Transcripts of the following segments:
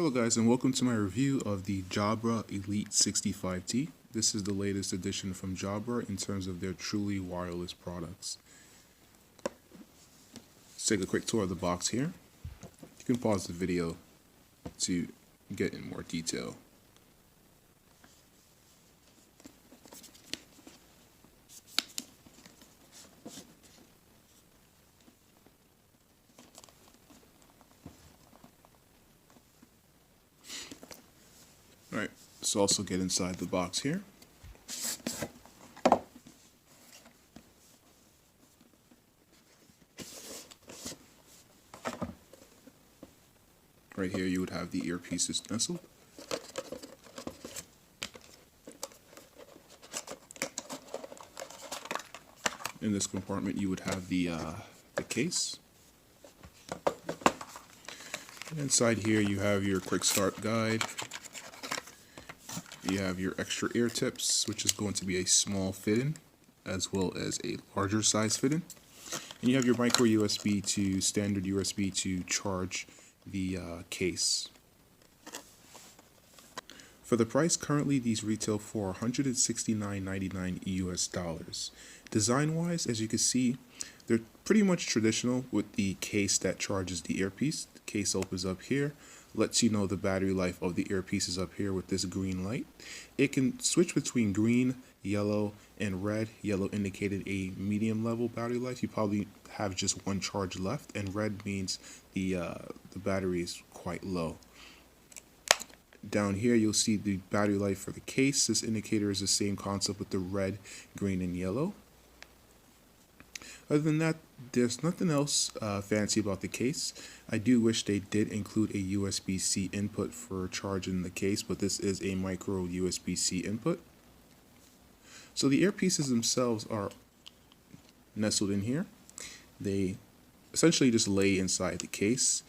Hello guys, and welcome to my review of the Jabra Elite 65T. This is the latest edition from Jabra in terms of their truly wireless products. Let's take a quick tour of the box here. You can pause the video to get in more detail. Alright, let's also get inside the box here. Right here you would have the earpieces nestled. In this compartment you would have the case. And inside here you have your quick start guide. You have your extra ear tips, which is going to be a small fit-in as well as a larger size fit-in. And you have your micro USB to standard USB to charge the case. For the price, currently these retail for $169.99 US. Design wise, as you can see, they're pretty much traditional with the case that charges the earpiece. The case opens up here, lets you know the battery life of the earpiece is up here with this green light. It can switch between green, yellow, and red. Yellow indicated a medium level battery life. You probably have just one charge left, and red means the battery is quite low. Down here you'll see the battery life for the case. This indicator is the same concept with the red, green, and yellow. Other than that, there's nothing else fancy about the case. I do wish they did include a USB-C input for charging the case, but this is a micro USB-C input. So the earpieces themselves are nestled in here. They essentially just lay inside the case.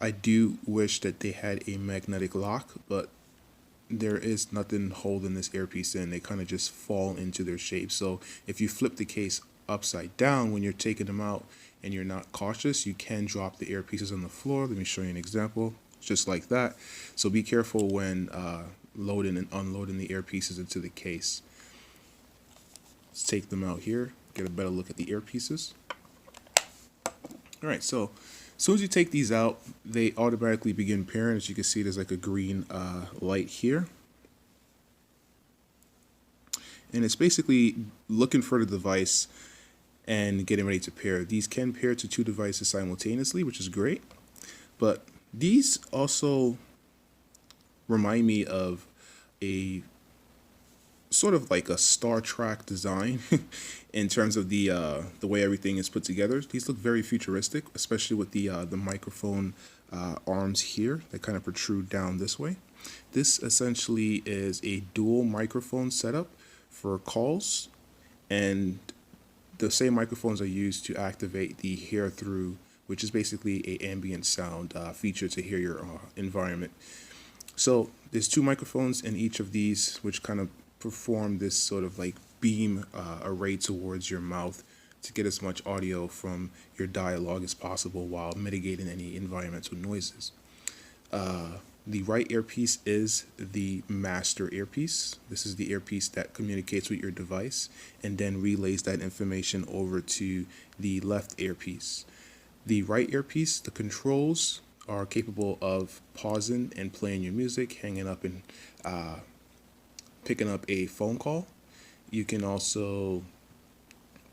I do wish that they had a magnetic lock, but there is nothing holding this earpiece in. They kind of just fall into their shape. So if you flip the case upside down when you're taking them out and you're not cautious, you can drop the earpieces on the floor. Let me show you an example, just like that. So be careful when loading and unloading the earpieces into the case. Let's take them out here, get a better look at the earpieces. Alright, so as soon as you take these out, they automatically begin pairing. As you can see, there's like a green light here. And it's basically looking for the device and getting ready to pair. These can pair to two devices simultaneously, which is great. But these also remind me of a sort of like a Star Trek design in terms of the way everything is put together. These look very futuristic, especially with the microphone arms here that kind of protrude down this way. This essentially is a dual microphone setup for calls, and the same microphones are used to activate the hear through, which is basically a ambient sound feature to hear your environment. So there's two microphones in each of these, which kind of perform this sort of like beam array towards your mouth to get as much audio from your dialogue as possible while mitigating any environmental noises. The right earpiece is the master earpiece. This is the earpiece that communicates with your device and then relays that information over to the left earpiece. The right earpiece, the controls are capable of pausing and playing your music, hanging up and picking up a phone call. You can also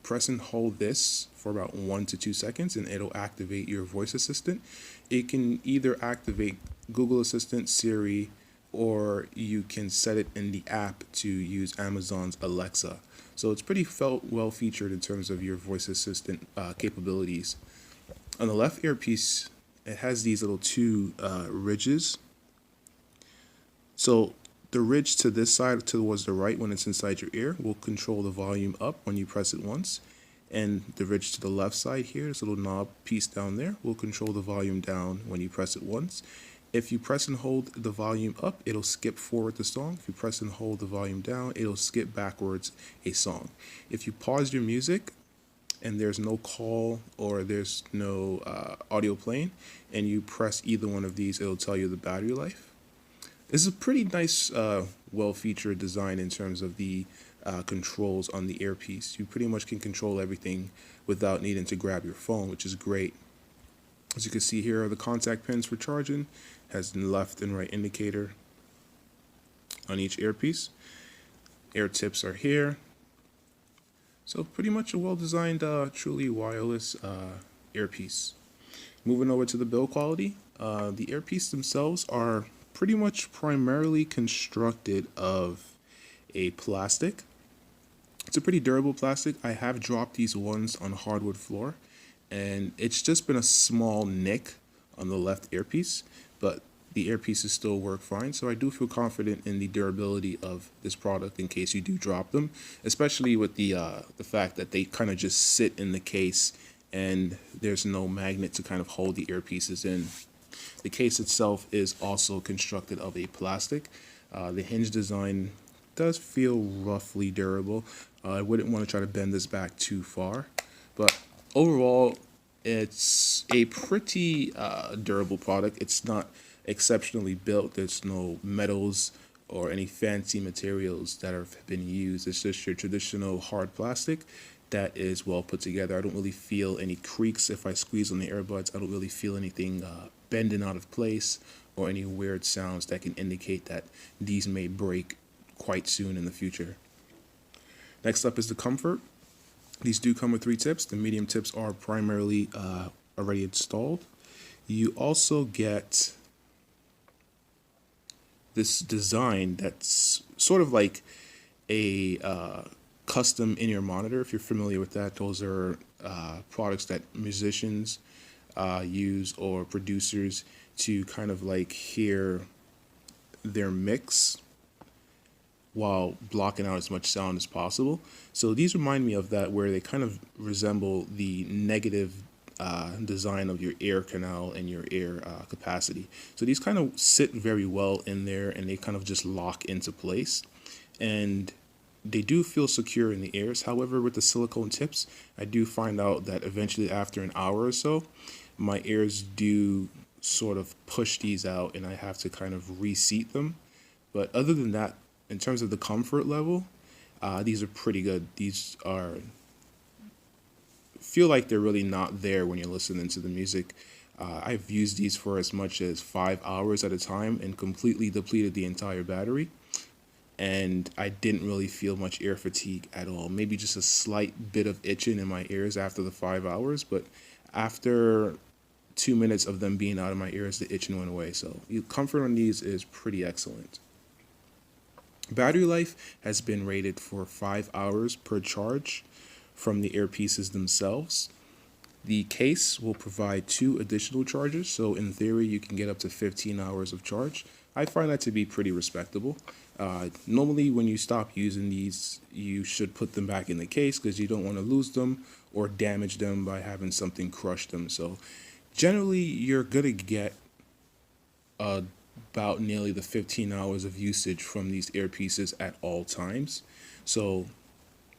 press and hold this for about 1 to 2 seconds and it'll activate your voice assistant. It can either activate Google Assistant, Siri, or you can set it in the app to use Amazon's Alexa. So it's pretty well featured in terms of your voice assistant capabilities. On the left earpiece, it has these little two ridges. So the ridge to this side towards the right when it's inside your ear will control the volume up when you press it once. And the ridge to the left side here, this little knob piece down there, will control the volume down when you press it once. If you press and hold the volume up, it'll skip forward the song. If you press and hold the volume down, it'll skip backwards a song. If you pause your music and there's no call or there's no audio playing, and you press either one of these, it'll tell you the battery life. This is a pretty nice, well-featured design in terms of the controls on the earpiece. You pretty much can control everything without needing to grab your phone, which is great. As you can see here are the contact pins for charging. Has the left and right indicator on each earpiece. Air tips are here. So pretty much a well-designed, truly wireless earpiece. Moving over to the build quality, the earpiece themselves are pretty much primarily constructed of a plastic. It's a pretty durable plastic. I have dropped these ones on hardwood floor, and it's just been a small nick on the left earpiece, but the earpieces still work fine. So I do feel confident in the durability of this product in case you do drop them, especially with the fact that they kind of just sit in the case and there's no magnet to kind of hold the earpieces in. The case itself is also constructed of a plastic. The hinge design does feel roughly durable. I wouldn't want to try to bend this back too far, but overall it's a pretty durable product. It's not exceptionally built. There's no metals or any fancy materials that have been used. It's just your traditional hard plastic that is well put together. I don't really feel any creaks if I squeeze on the earbuds. I don't really feel anything bending out of place or any weird sounds that can indicate that these may break quite soon in the future. Next up is the comfort. These do come with 3 tips. The medium tips are primarily already installed. You also get this design that's sort of like a custom in-ear monitor. If you're familiar with that, those are products that musicians use or producers to kind of like hear their mix while blocking out as much sound as possible. So these remind me of that, where they kind of resemble the negative design of your ear canal and your ear capacity. So these kind of sit very well in there, and they kind of just lock into place, and they do feel secure in the ears. However, with the silicone tips, I do find out that eventually after an hour or so, my ears do sort of push these out and I have to kind of reseat them. But other than that, in terms of the comfort level, these are pretty good. These are feel like they're really not there when you're listening to the music. I've used these for as much as 5 hours at a time and completely depleted the entire battery. And I didn't really feel much ear fatigue at all. Maybe just a slight bit of itching in my ears after the 5 hours, but after 2 minutes of them being out of my ears, the itching went away. So the comfort on these is pretty excellent. Battery life has been rated for 5 hours per charge from the earpieces themselves. The case will provide 2 additional charges, so in theory you can get up to 15 hours of charge. I find that to be pretty respectable. Normally when you stop using these, you should put them back in the case because you don't want to lose them or damage them by having something crush them. So generally you're going to get about nearly the 15 hours of usage from these earpieces at all times. So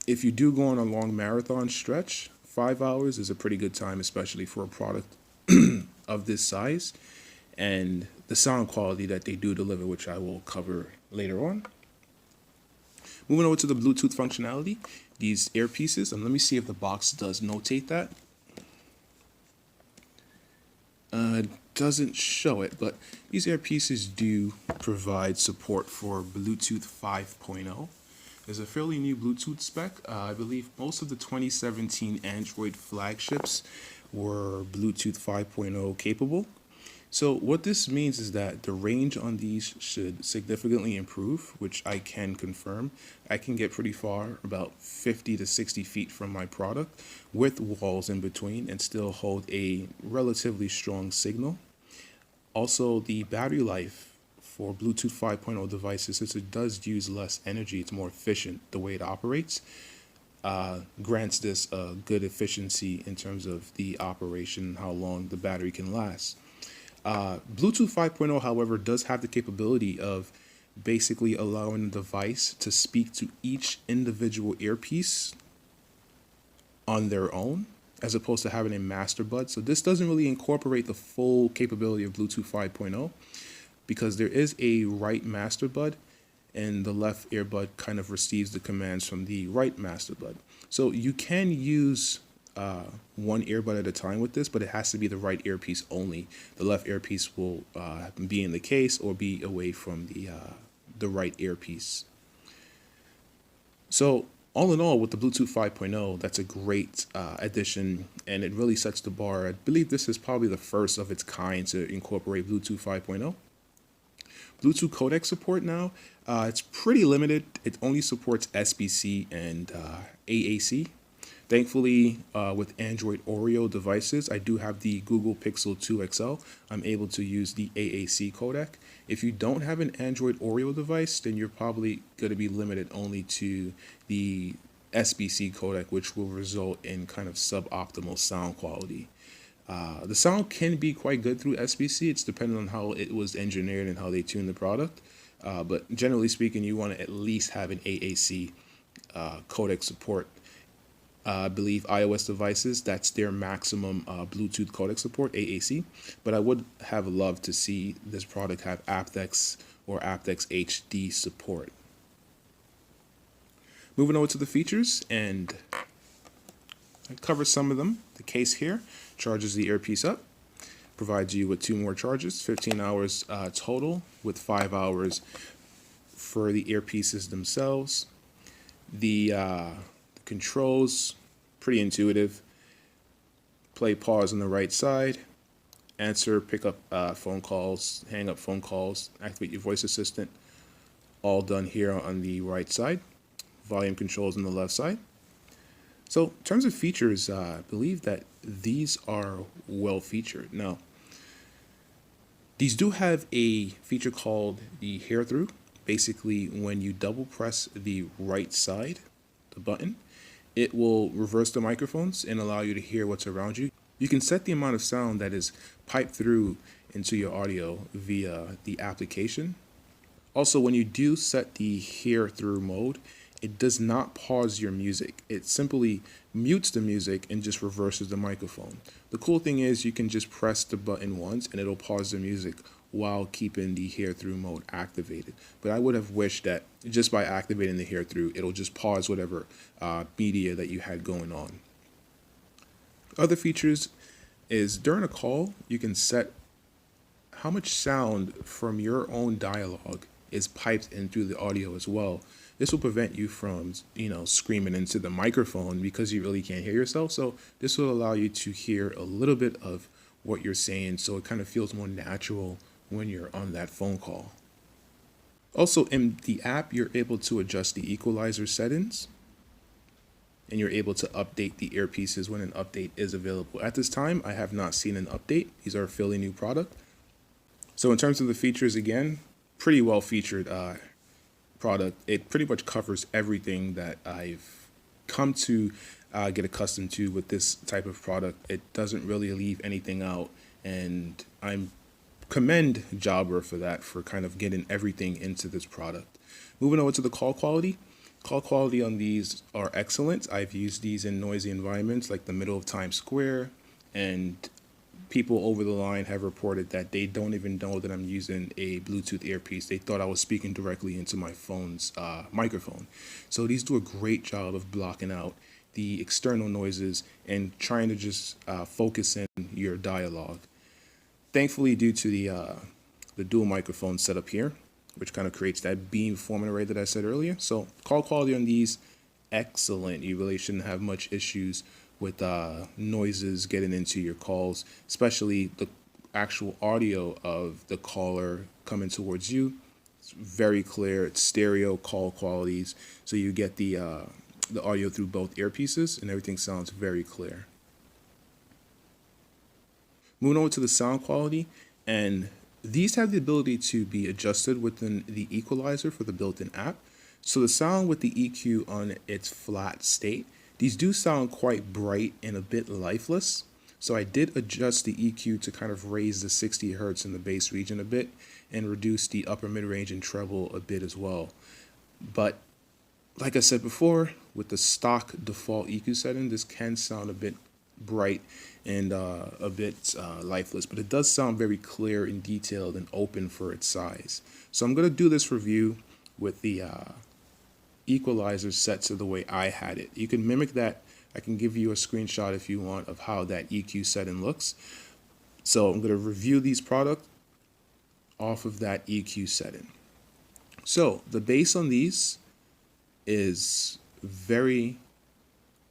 if you do go on a long marathon stretch, 5 hours is a pretty good time, especially for a product of this size and the sound quality that they do deliver, which I will cover later on. Moving over to the Bluetooth functionality, these earpieces, and let me see if the box does notate that. Doesn't show it, but these earpieces do provide support for Bluetooth 5.0. There's a fairly new Bluetooth spec. I believe most of the 2017 Android flagships were Bluetooth 5.0 capable. So what this means is that the range on these should significantly improve, which I can confirm. I can get pretty far, about 50 to 60 feet from my product, with walls in between, and still hold a relatively strong signal. Also, the battery life for Bluetooth 5.0 devices, since it does use less energy, it's more efficient the way it operates, grants this a good efficiency in terms of the operation, how long the battery can last. Bluetooth 5.0, however, does have the capability of basically allowing the device to speak to each individual earpiece on their own as opposed to having a master bud. So this doesn't really incorporate the full capability of Bluetooth 5.0 because there is a right master bud and the left earbud kind of receives the commands from the right master bud. So you can use one earbud at a time with this, but it has to be the right earpiece only. The left earpiece will be in the case or be away from the right earpiece. So all in all, with the Bluetooth 5.0, that's a great addition, and it really sets the bar. I believe this is probably the first of its kind to incorporate Bluetooth 5.0. Bluetooth codec support now, it's pretty limited. It only supports SBC and AAC. Thankfully, with Android Oreo devices, I do have the Google Pixel 2 XL. I'm able to use the AAC codec. If you don't have an Android Oreo device, then you're probably going to be limited only to the SBC codec, which will result in kind of suboptimal sound quality. The sound can be quite good through SBC. It's dependent on how it was engineered and how they tune the product. But generally speaking, you want to at least have an AAC codec support. I believe iOS devices, that's their maximum Bluetooth codec support, AAC. But I would have loved to see this product have aptX or aptX HD support. Moving over to the features, and I cover some of them. The case here charges the earpiece up, provides you with 2 more charges, 15 hours total, with 5 hours for the earpieces themselves. The controls, pretty intuitive. Play, pause on the right side, answer, pick up phone calls, hang up phone calls, activate your voice assistant, all done here on the right side. Volume controls on the left side. So in terms of features, I believe that these are well featured. Now, these do have a feature called the hear through. Basically, when you double press the right side, the button, it will reverse the microphones and allow you to hear what's around you. You can set the amount of sound that is piped through into your audio via the application. Also, when you do set the hear through mode, it does not pause your music. It simply mutes the music and just reverses the microphone. The cool thing is you can just press the button once and it'll pause the music while keeping the hear through mode activated. But I would have wished that just by activating the hear through, it'll just pause whatever media that you had going on. Other features is during a call, you can set how much sound from your own dialogue is piped in through the audio as well. This will prevent you from, screaming into the microphone because you really can't hear yourself. So this will allow you to hear a little bit of what you're saying, so it kind of feels more natural when you're on that phone call. Also, in the app, you're able to adjust the equalizer settings, and you're able to update the earpieces when an update is available. At this time, I have not seen an update. These are a fairly new product. So in terms of the features, again, pretty well featured product. It pretty much covers everything that I've come to get accustomed to with this type of product. It doesn't really leave anything out, and I commend Jabra for that, for kind of getting everything into this product. Moving over to the call quality. Call quality on these are excellent. I've used these in noisy environments like the middle of Times Square, and people over the line have reported that they don't even know that I'm using a Bluetooth earpiece. They thought I was speaking directly into my phone's microphone. So these do a great job of blocking out the external noises and trying to just focus in your dialogue. Thankfully, due to the dual microphone setup here, which kind of creates that beam forming array that I said earlier. So call quality on these, excellent. You really shouldn't have much issues with noises getting into your calls, especially the actual audio of the caller coming towards you. It's very clear. It's stereo call qualities, so you get the audio through both earpieces, and everything sounds very clear. Moving over to the sound quality, and these have the ability to be adjusted within the equalizer for the built-in app. So the sound with the EQ on its flat state, these do sound quite bright and a bit lifeless. So I did adjust the EQ to kind of raise the 60 hertz in the bass region a bit and reduce the upper mid-range and treble a bit as well. But Like I said before, with the stock default EQ setting, this can sound a bit bright and a bit lifeless, but it does sound very clear and detailed and open for its size. So I'm going to do this review with the equalizer set to the way I had it. You can mimic that. I can give you a screenshot if you want of how that EQ setting looks. So I'm going to review these products off of that EQ setting. So the bass on these is very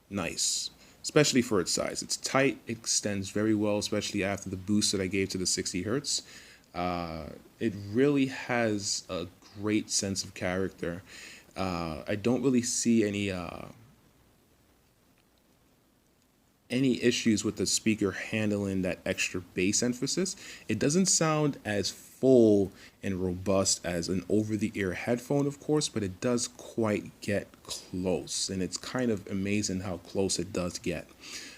nice, especially for its size. It's tight, it extends very well, especially after the boost that I gave to the 60 hertz. It really has a great sense of character. I don't really see any issues with the speaker handling that extra bass emphasis. It doesn't sound as full and robust as an over-the-ear headphone, of course, but it does quite get close, and it's kind of amazing how close it does get.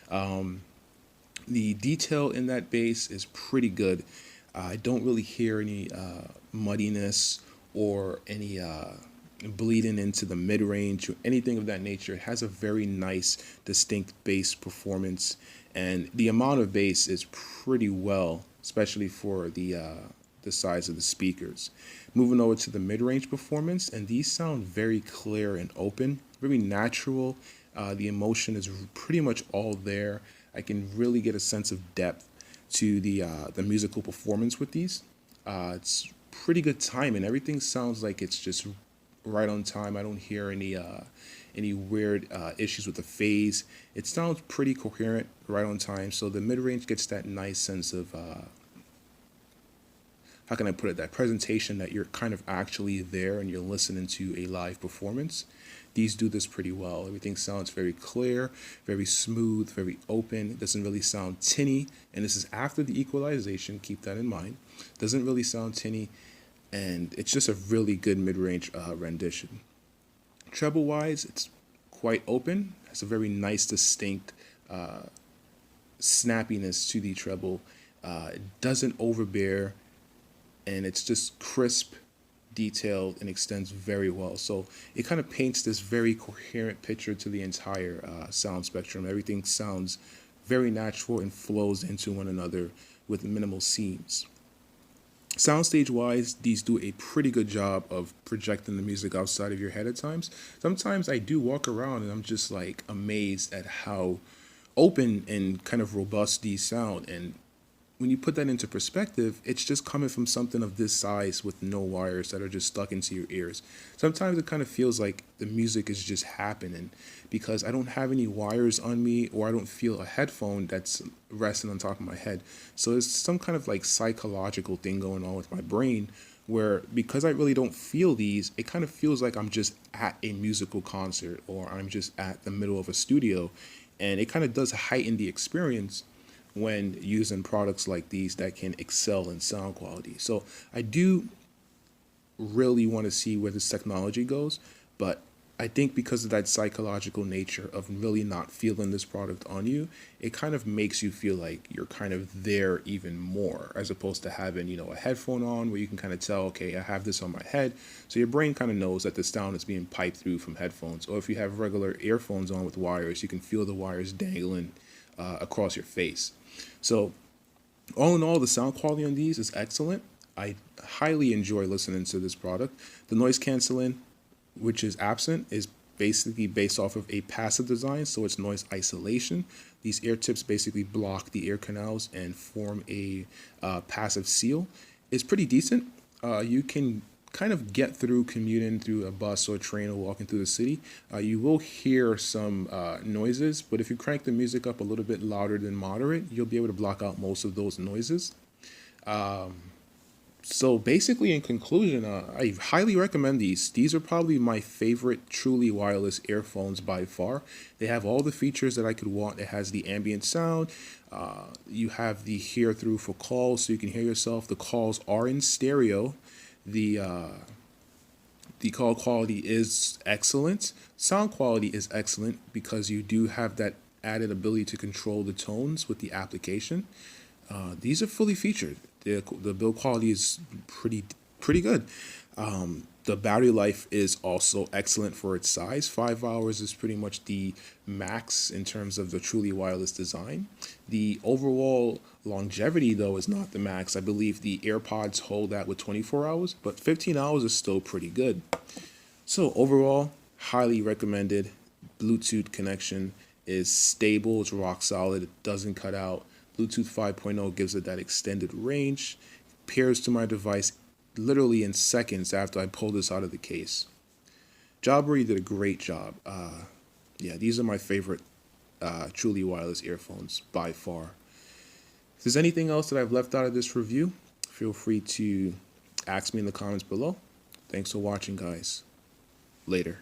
The detail in that bass is pretty good. I don't really hear any muddiness or any bleeding into the mid-range or anything of that nature. It has a very nice, distinct bass performance, and the amount of bass is pretty well, especially for the size of the speakers. Moving over to the mid-range performance, and these sound very clear and open, very natural. The emotion is pretty much all there. I can really get a sense of depth to the musical performance with these. It's pretty good timing. Everything sounds like it's just right on time. I don't hear any weird issues with the phase. It sounds pretty coherent, right on time. So the mid-range gets that nice sense of how can I put it, that presentation that you're kind of actually there and you're listening to a live performance. These do this pretty well. Everything sounds very clear, very smooth, very open. It doesn't really sound tinny, and this is after the equalization, keep that in mind. Doesn't really sound tinny, and it's just a really good mid-range rendition. Treble-wise, it's quite open. Has a very nice, distinct snappiness to the treble. It doesn't overbear, and it's just crisp, detailed, and extends very well. So it kind of paints this very coherent picture to the entire sound spectrum. Everything sounds very natural and flows into one another with minimal seams. Soundstage wise, these do a pretty good job of projecting the music outside of your head at times. Sometimes I do walk around and I'm just like amazed at how open and kind of robust these sound. And when you put that into perspective, it's just coming from something of this size with no wires that are just stuck into your ears. Sometimes it kind of feels like the music is just happening because I don't have any wires on me, or I don't feel a headphone that's resting on top of my head. So there's some kind of like psychological thing going on with my brain where, because I really don't feel these, it kind of feels like I'm just at a musical concert or I'm just at the middle of a studio. And it kind of does heighten the experience when using products like these that can excel in sound quality. So I do really want to see where this technology goes, but I think because of that psychological nature of really not feeling this product on you, it kind of makes you feel like you're kind of there even more, as opposed to having, a headphone on where you can kind of tell, okay, I have this on my head. So your brain kind of knows that the sound is being piped through from headphones. Or if you have regular earphones on with wires, you can feel the wires dangling across your face. So all in all, the sound quality on these is excellent. I highly enjoy listening to this product. The noise canceling, which is absent, is basically based off of a passive design, so it's noise isolation. These ear tips basically block the ear canals and form a passive seal. It's pretty decent. You can kind of get through commuting through a bus or a train or walking through the city. You will hear some noises, but if you crank the music up a little bit louder than moderate, you'll be able to block out most of those noises. So basically, in conclusion, I highly recommend these. These are probably my favorite truly wireless earphones by far. They have all the features that I could want. It has the ambient sound. You have the hear through for calls, so you can hear yourself. The calls are in stereo. The call quality is excellent. Sound quality is excellent because you do have that added ability to control the tones with the application. These are fully featured. The build quality is pretty good. The The battery life is also excellent for its size. 5 hours is pretty much the max in terms of the truly wireless design. The overall longevity, though, is not the max. I believe the AirPods hold that with 24 hours, but 15 hours is still pretty good. So overall, highly recommended. Bluetooth connection is stable, it's rock solid, it doesn't cut out. Bluetooth 5.0 gives it that extended range, pairs to my device literally in seconds after I pull this out of the case. Jabra did a great job. Yeah, these are my favorite truly wireless earphones by far. If there's anything else that I've left out of this review, feel free to ask me in the comments below. Thanks for watching, guys. Later.